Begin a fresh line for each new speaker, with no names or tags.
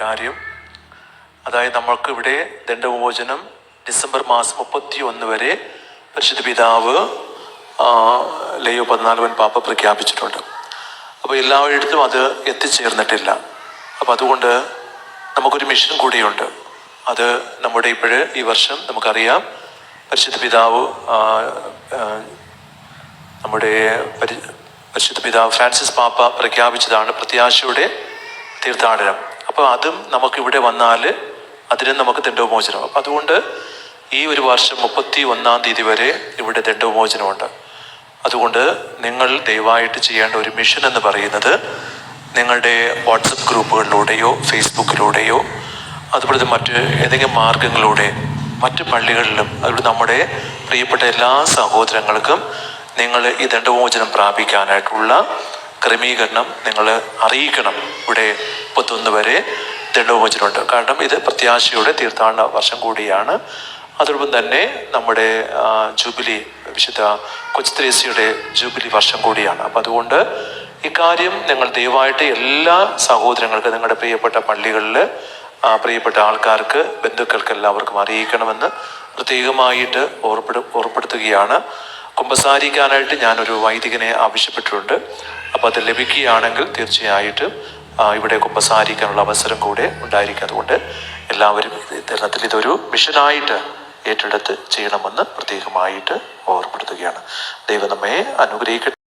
കാര്യം. അതായത് നമ്മൾക്ക് ഇവിടെ ദണ്ഡവിമോചനം ഡിസംബർ മാസം 31 വരെ പരിശുദ്ധ പിതാവ് ലയോ 14 പാപ്പ പ്രഖ്യാപിച്ചിട്ടുണ്ട്. അപ്പോൾ എല്ലായിടത്തും അത് എത്തിച്ചേർന്നിട്ടില്ല. അപ്പോൾ അതുകൊണ്ട് നമുക്കൊരു മിഷൻ കൂടിയുണ്ട്. അത് നമ്മുടെ ഈ വർഷം നമുക്കറിയാം, പരിശുദ്ധ പിതാവ് നമ്മുടെ പരിശുദ്ധ പിതാവ് ഫ്രാൻസിസ് പാപ്പ പ്രഖ്യാപിച്ചതാണ് പ്രത്യാശയുടെ തീർത്ഥാടനം. അപ്പോൾ അതും നമുക്കിവിടെ വന്നാൽ അതിനും നമുക്ക് ദണ്ഡവിമോചനം. അപ്പം അതുകൊണ്ട് ഈ ഒരു വർഷം 31-ാം തീയതി വരെ ഇവിടെ ദണ്ഡവിമോചനമുണ്ട്. അതുകൊണ്ട് നിങ്ങൾ ദയവായിട്ട് ചെയ്യേണ്ട ഒരു മിഷൻ എന്ന് പറയുന്നത് നിങ്ങളുടെ വാട്സപ്പ് ഗ്രൂപ്പുകളിലൂടെയോ ഫേസ്ബുക്കിലൂടെയോ അതുപോലെ മറ്റ് ഏതെങ്കിലും മാർഗങ്ങളിലൂടെ മറ്റ് പള്ളികളിലും അതുപോലെ നമ്മുടെ പ്രിയപ്പെട്ട എല്ലാ സഹോദരങ്ങൾക്കും നിങ്ങൾ ഈ ദണ്ഡവിമോചനം പ്രാപിക്കാനായിട്ടുള്ള ക്രമീകരണം നിങ്ങൾ അറിയിക്കണം. ഇവിടെ 31 വരെ ദണ്ഡവിമോചനമുണ്ട്. കാരണം ഇത് പ്രത്യാശയുടെ തീർത്ഥാടന വർഷം കൂടിയാണ്. അതോടൊപ്പം തന്നെ നമ്മുടെ ജൂബിലി, വിശുദ്ധ കൊച്ചുത്രേസ്യയുടെ ജൂബിലി വർഷം കൂടിയാണ്. അപ്പം അതുകൊണ്ട് ഇക്കാര്യം നിങ്ങൾ ദയവായിട്ട് എല്ലാ സഹോദരങ്ങൾക്കും നിങ്ങളുടെ പ്രിയപ്പെട്ട പള്ളികളിൽ പ്രിയപ്പെട്ട ആൾക്കാർക്ക്, ബന്ധുക്കൾക്ക് എല്ലാവർക്കും അറിയിക്കണമെന്ന് പ്രത്യേകമായിട്ട് ഓർപ്പെടുത്തുകയാണ്. കുമ്പസാരിക്കാനായിട്ട് ഞാനൊരു വൈദികനെ ആവശ്യപ്പെട്ടിട്ടുണ്ട്. അപ്പോൾ അത് ലഭിക്കുകയാണെങ്കിൽ തീർച്ചയായിട്ടും ഇവിടെ കുമ്പസാരിക്കാനുള്ള അവസരം കൂടെ ഉണ്ടായിരിക്കും. അതുകൊണ്ട് എല്ലാവരും ഇത്തരത്തിൽ ഇതൊരു മിഷനായിട്ട് ഏറ്റെടുത്ത് ചെയ്യണമെന്ന് പ്രത്യേകമായിട്ട് ഓർപ്പെടുത്തുകയാണ്. ദൈവം നമ്മെ അനുഗ്രഹിക്കട്ടെ.